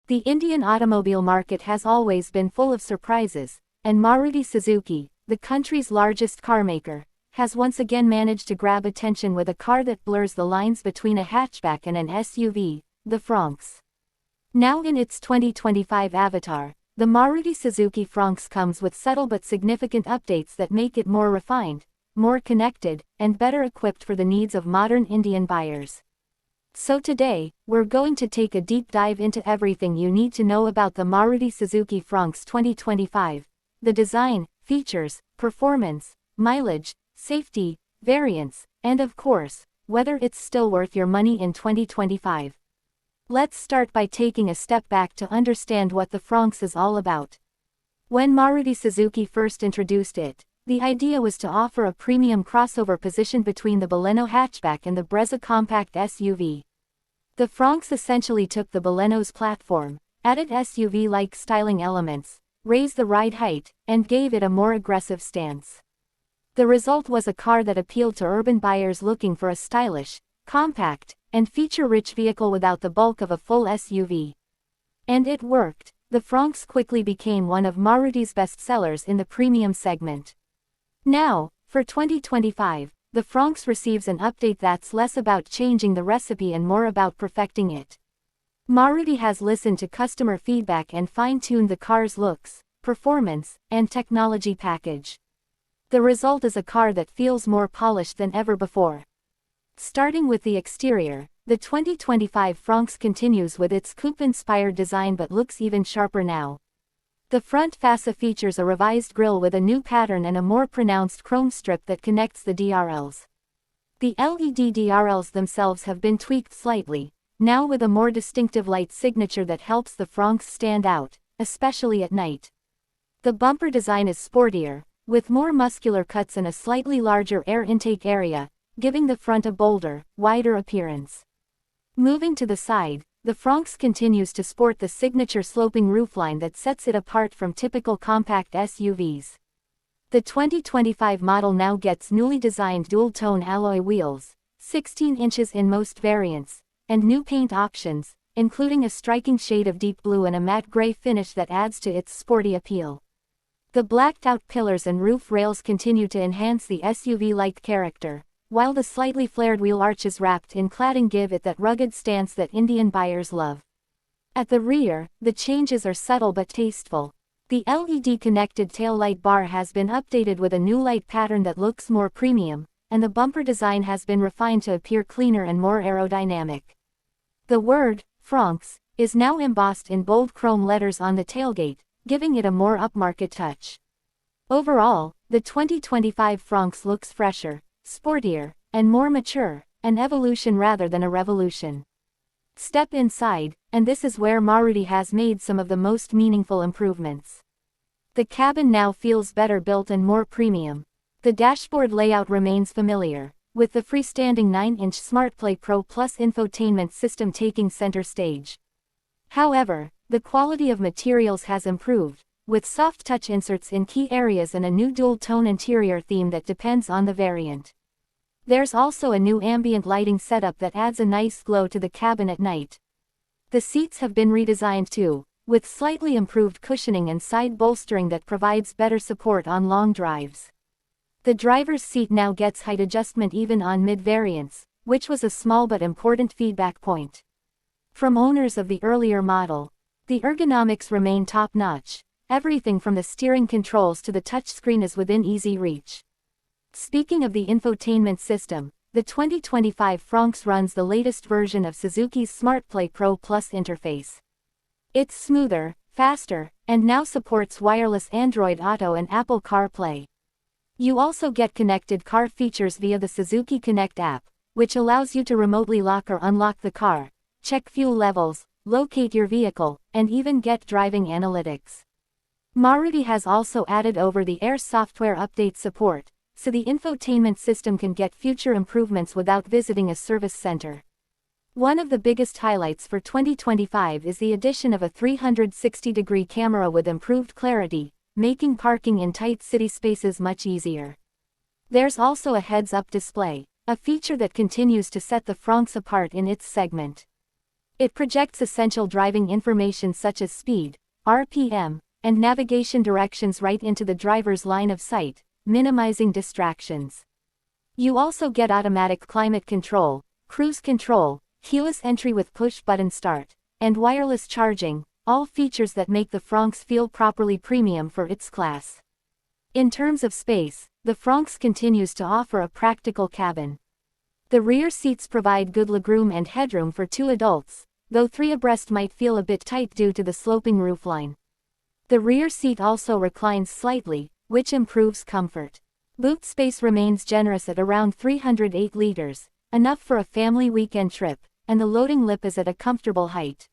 The Indian automobile market has always been full of surprises, and Maruti Suzuki, the country's largest carmaker, has once again managed to grab attention with a car that blurs the lines between a hatchback and an SUV, the Fronx. Now in its 2025 avatar, the Maruti Suzuki Fronx comes with subtle but significant updates that make it more refined, more connected, and better equipped for the needs of modern Indian buyers. So today, we're going to take a deep dive into everything you need to know about the Maruti Suzuki Fronx 2025, the design, features, performance, mileage, safety, variants, and of course, whether it's still worth your money in 2025. Let's start by taking a step back to understand what the Fronx is all about. When Maruti Suzuki first introduced it, the idea was to offer a premium crossover position between the Baleno hatchback and the Brezza compact SUV. The Fronx essentially took the Baleno's platform, added SUV-like styling elements, raised the ride height, and gave it a more aggressive stance. The result was a car that appealed to urban buyers looking for a stylish, compact, and feature-rich vehicle without the bulk of a full SUV. And it worked. The Fronx quickly became one of Maruti's best sellers in the premium segment. Now, for 2025, the Fronx receives an update that's less about changing the recipe and more about perfecting it. Maruti has listened to customer feedback and fine-tuned the car's looks, performance, and technology package. The result is a car that feels more polished than ever before. Starting with the exterior, the 2025 Fronx continues with its coupe-inspired design but looks even sharper now. The front fascia features a revised grille with a new pattern and a more pronounced chrome strip that connects the DRLs. The LED DRLs themselves have been tweaked slightly, now with a more distinctive light signature that helps the Fronx stand out, especially at night. The bumper design is sportier, with more muscular cuts and a slightly larger air intake area, giving the front a bolder, wider appearance. Moving to the side, the Fronx continues to sport the signature sloping roofline that sets it apart from typical compact SUVs. The 2025 model now gets newly designed dual-tone alloy wheels, 16 inches in most variants, and new paint options, including a striking shade of deep blue and a matte gray finish that adds to its sporty appeal. The blacked-out pillars and roof rails continue to enhance the SUV-like character, while the slightly flared wheel arches wrapped in cladding give it that rugged stance that Indian buyers love. At the rear, the changes are subtle but tasteful. The LED connected tail light bar has been updated with a new light pattern that looks more premium, and the bumper design has been refined to appear cleaner and more aerodynamic. The word, Fronx, is now embossed in bold chrome letters on the tailgate, giving it a more upmarket touch. Overall, the 2025 Fronx looks fresher, sportier, and more mature, an evolution rather than a revolution. Step inside, and this is where Maruti has made some of the most meaningful improvements. The cabin now feels better built and more premium. The dashboard layout remains familiar, with the freestanding 9-inch SmartPlay Pro Plus infotainment system taking center stage. However, the quality of materials has improved, with soft touch inserts in key areas and a new dual-tone interior theme that depends on the variant. There's also a new ambient lighting setup that adds a nice glow to the cabin at night. The seats have been redesigned too, with slightly improved cushioning and side bolstering that provides better support on long drives. The driver's seat now gets height adjustment even on mid-variants, which was a small but important feedback point from owners of the earlier model. The ergonomics remain top-notch. Everything from the steering controls to the touchscreen is within easy reach. Speaking of the infotainment system, the 2025 Fronx runs the latest version of Suzuki's SmartPlay Pro Plus interface. It's smoother, faster, and now supports wireless Android Auto and Apple CarPlay. You also get connected car features via the Suzuki Connect app, which allows you to remotely lock or unlock the car, check fuel levels, locate your vehicle, and even get driving analytics. Maruti has also added over-the-air software update support, so the infotainment system can get future improvements without visiting a service center. One of the biggest highlights for 2025 is the addition of a 360-degree camera with improved clarity, making parking in tight city spaces much easier. There's also a heads-up display, a feature that continues to set the Fronx apart in its segment. It projects essential driving information such as speed, RPM, and navigation directions right into the driver's line of sight, minimizing distractions. You also get automatic climate control, cruise control, keyless entry with push-button start, and wireless charging, all features that make the Fronx feel properly premium for its class. In terms of space, the Fronx continues to offer a practical cabin. The rear seats provide good legroom and headroom for 2 adults, though 3 abreast might feel a bit tight due to the sloping roofline. The rear seat also reclines slightly, which improves comfort. Boot space remains generous at around 308 liters, enough for a family weekend trip, and the loading lip is at a comfortable height.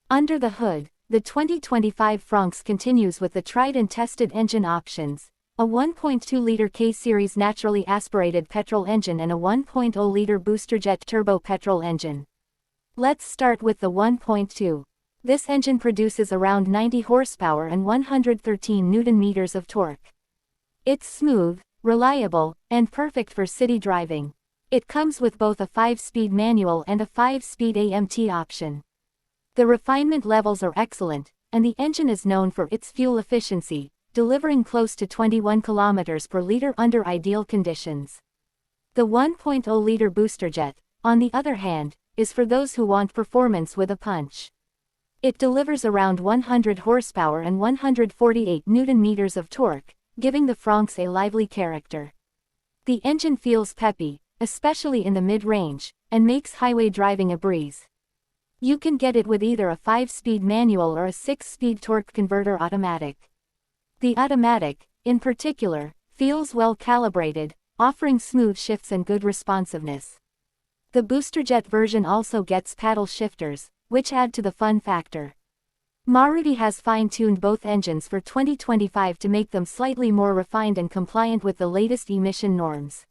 Under the hood, the 2025 Fronx continues with the tried and tested engine options, a 1.2-liter K-Series naturally aspirated petrol engine and a 1.0-liter Boosterjet Turbo petrol engine. Let's start with the 1.2. This engine produces around 90 horsepower and 113 Nm of torque. It's smooth, reliable, and perfect for city driving. It comes with both a 5-speed manual and a 5-speed AMT option. The refinement levels are excellent, and the engine is known for its fuel efficiency, delivering close to 21 km per liter under ideal conditions. The 1.0-liter Boosterjet, on the other hand, is for those who want performance with a punch. It delivers around 100 horsepower and 148 Nm of torque, giving the Fronx a lively character. The engine feels peppy, especially in the mid-range, and makes highway driving a breeze. You can get it with either a 5-speed manual or a 6-speed torque converter automatic. The automatic, in particular, feels well calibrated, offering smooth shifts and good responsiveness. The Boosterjet version also gets paddle shifters, which add to the fun factor. Maruti has fine-tuned both engines for 2025 to make them slightly more refined and compliant with the latest emission norms.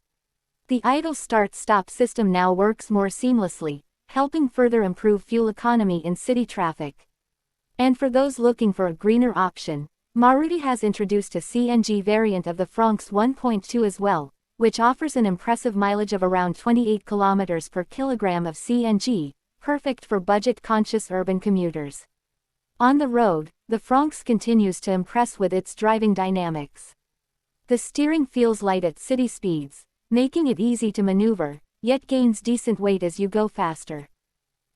The idle start-stop system now works more seamlessly, helping further improve fuel economy in city traffic. And for those looking for a greener option, Maruti has introduced a CNG variant of the Fronx 1.2 as well, which offers an impressive mileage of around 28 km per kilogram of CNG, perfect for budget-conscious urban commuters. On the road, the Fronx continues to impress with its driving dynamics. The steering feels light at city speeds, making it easy to maneuver, yet gains decent weight as you go faster.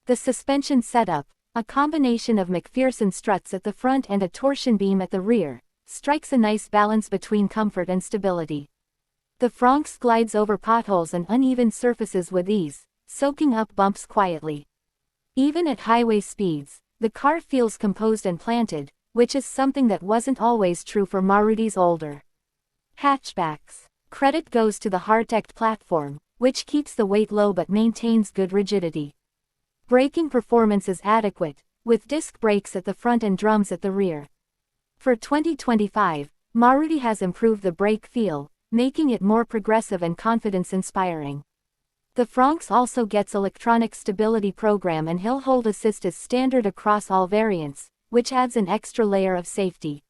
The suspension setup, a combination of McPherson struts at the front and a torsion beam at the rear, strikes a nice balance between comfort and stability. The Fronx glides over potholes and uneven surfaces with ease, soaking up bumps quietly. Even at highway speeds, the car feels composed and planted, which is something that wasn't always true for Maruti's older hatchbacks. Credit goes to the hard-teched platform, which keeps the weight low but maintains good rigidity. Braking performance is adequate, with disc brakes at the front and drums at the rear. For 2025, Maruti has improved the brake feel, making it more progressive and confidence-inspiring. The Fronx also gets electronic stability program and hill hold assist as standard across all variants, which adds an extra layer of safety.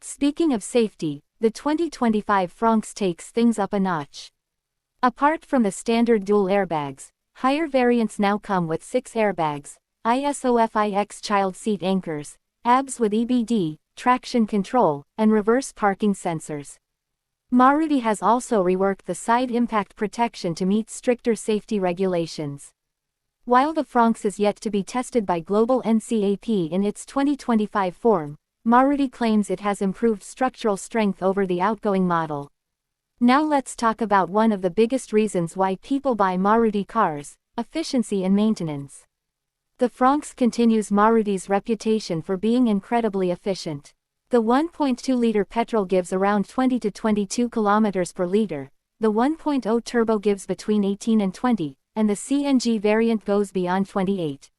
Speaking of safety, the 2025 Fronx takes things up a notch. Apart from the standard dual airbags, higher variants now come with 6 airbags, ISOFIX child seat anchors, ABS with EBD, traction control, and reverse parking sensors. Maruti has also reworked the side impact protection to meet stricter safety regulations. While the Fronx is yet to be tested by global NCAP in its 2025 form, Maruti claims it has improved structural strength over the outgoing model. Now let's talk about one of the biggest reasons why people buy Maruti cars: efficiency and maintenance. The Fronx continues Maruti's reputation for being incredibly efficient. The 1.2-liter petrol gives around 20 to 22 km per liter, the 1.0 turbo gives between 18 and 20, and the CNG variant goes beyond 28.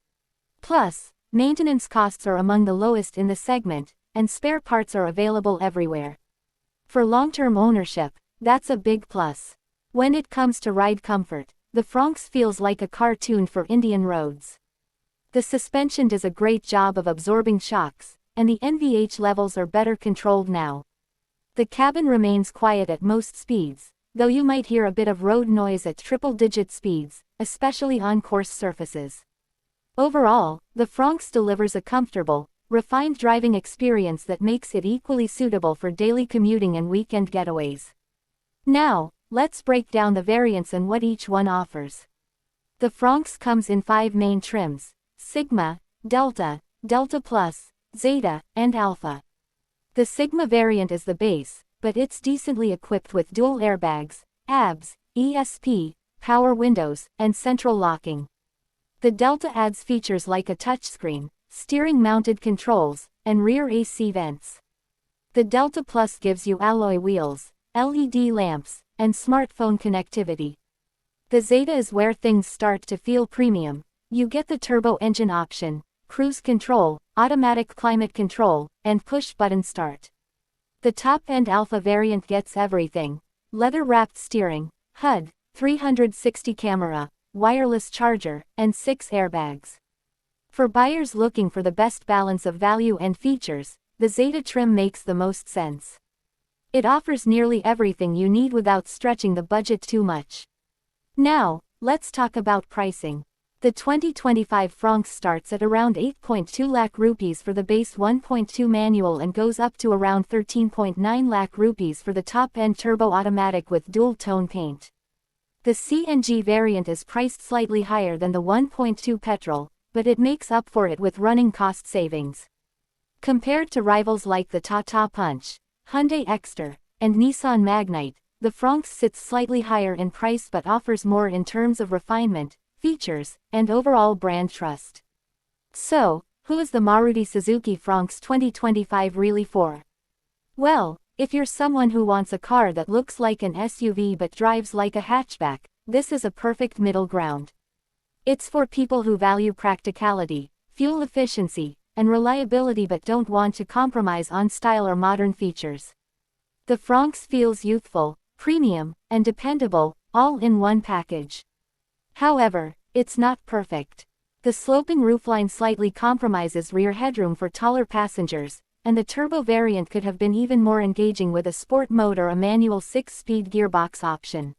Plus, maintenance costs are among the lowest in the segment, and spare parts are available everywhere. For long-term ownership, that's a big plus. When it comes to ride comfort, the Fronx feels like a car tuned for Indian roads. The suspension does a great job of absorbing shocks, and the NVH levels are better controlled now. The cabin remains quiet at most speeds, though you might hear a bit of road noise at triple-digit speeds, especially on coarse surfaces. Overall, the Fronx delivers a comfortable, refined driving experience that makes it equally suitable for daily commuting and weekend getaways. Now, let's break down the variants and what each one offers. The Fronx comes in 5 main trims: Sigma, Delta, Delta Plus, Zeta, and Alpha. The Sigma variant is the base, but it's decently equipped with dual airbags, ABS, ESP, power windows, and central locking. The Delta adds features like a touchscreen, steering-mounted controls, and rear AC vents. The Delta Plus gives you alloy wheels, LED lamps, and smartphone connectivity. The Zeta is where things start to feel premium. You get the turbo engine option, cruise control, automatic climate control, and push-button start. The top-end Alpha variant gets everything: leather-wrapped steering, HUD, 360 camera, wireless charger, and 6 airbags. For buyers looking for the best balance of value and features, the Zeta trim makes the most sense. It offers nearly everything you need without stretching the budget too much. Now, let's talk about pricing. The 2025 Fronx starts at around 8.2 lakh rupees for the base 1.2 manual and goes up to around 13.9 lakh rupees for the top-end turbo automatic with dual-tone paint. The CNG variant is priced slightly higher than the 1.2 petrol, but it makes up for it with running cost savings. Compared to rivals like the Tata Punch, Hyundai Exter, and Nissan Magnite, the Fronx sits slightly higher in price but offers more in terms of refinement, features, and overall brand trust. So, who is the Maruti Suzuki Fronx 2025 really for? Well, if you're someone who wants a car that looks like an SUV but drives like a hatchback, this is a perfect middle ground. It's for people who value practicality, fuel efficiency, and reliability but don't want to compromise on style or modern features. The Fronx feels youthful, premium, and dependable, all in one package. However, it's not perfect. The sloping roofline slightly compromises rear headroom for taller passengers, and the turbo variant could have been even more engaging with a sport mode or a manual 6-speed gearbox option.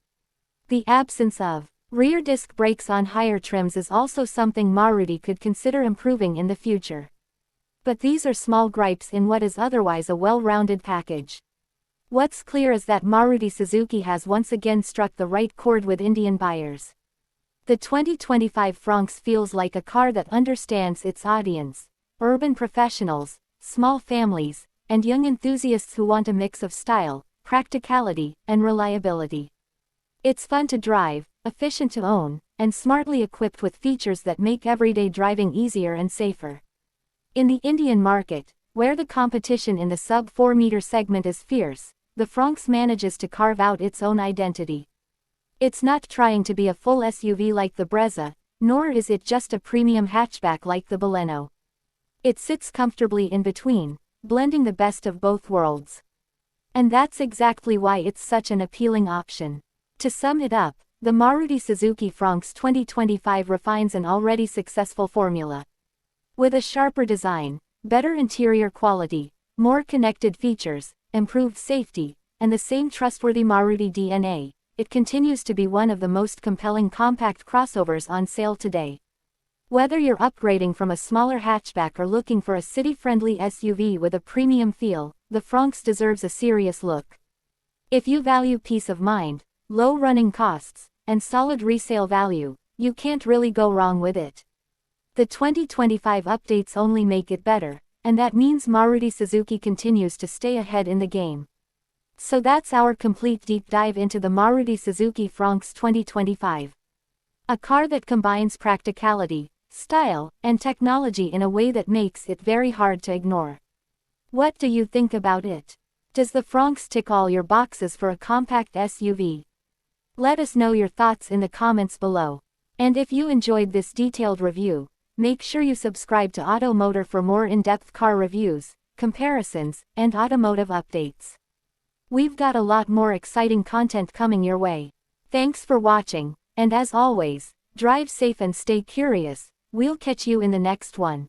The absence of rear disc brakes on higher trims is also something Maruti could consider improving in the future. But these are small gripes in what is otherwise a well-rounded package. What's clear is that Maruti Suzuki has once again struck the right chord with Indian buyers. The 2025 Fronx feels like a car that understands its audience: urban professionals, small families, and young enthusiasts who want a mix of style, practicality, and reliability. It's fun to drive, efficient to own, and smartly equipped with features that make everyday driving easier and safer. In the Indian market, where the competition in the sub-4-meter segment is fierce, the Fronx manages to carve out its own identity. It's not trying to be a full SUV like the Brezza, nor is it just a premium hatchback like the Baleno. It sits comfortably in between, blending the best of both worlds. And that's exactly why it's such an appealing option. To sum it up, the Maruti Suzuki Fronx 2025 refines an already successful formula. With a sharper design, better interior quality, more connected features, improved safety, and the same trustworthy Maruti DNA, it continues to be one of the most compelling compact crossovers on sale today. Whether you're upgrading from a smaller hatchback or looking for a city-friendly SUV with a premium feel, the Fronx deserves a serious look. If you value peace of mind, low running costs, and solid resale value, you can't really go wrong with it. The 2025 updates only make it better, and that means Maruti Suzuki continues to stay ahead in the game. So that's our complete deep dive into the Maruti Suzuki Fronx 2025. A car that combines practicality, style, and technology in a way that makes it very hard to ignore. What do you think about it? Does the Fronx tick all your boxes for a compact SUV? Let us know your thoughts in the comments below. And if you enjoyed this detailed review, make sure you subscribe to Auto Motor for more in-depth car reviews, comparisons, and automotive updates. We've got a lot more exciting content coming your way. Thanks for watching, and as always, drive safe and stay curious. We'll catch you in the next one.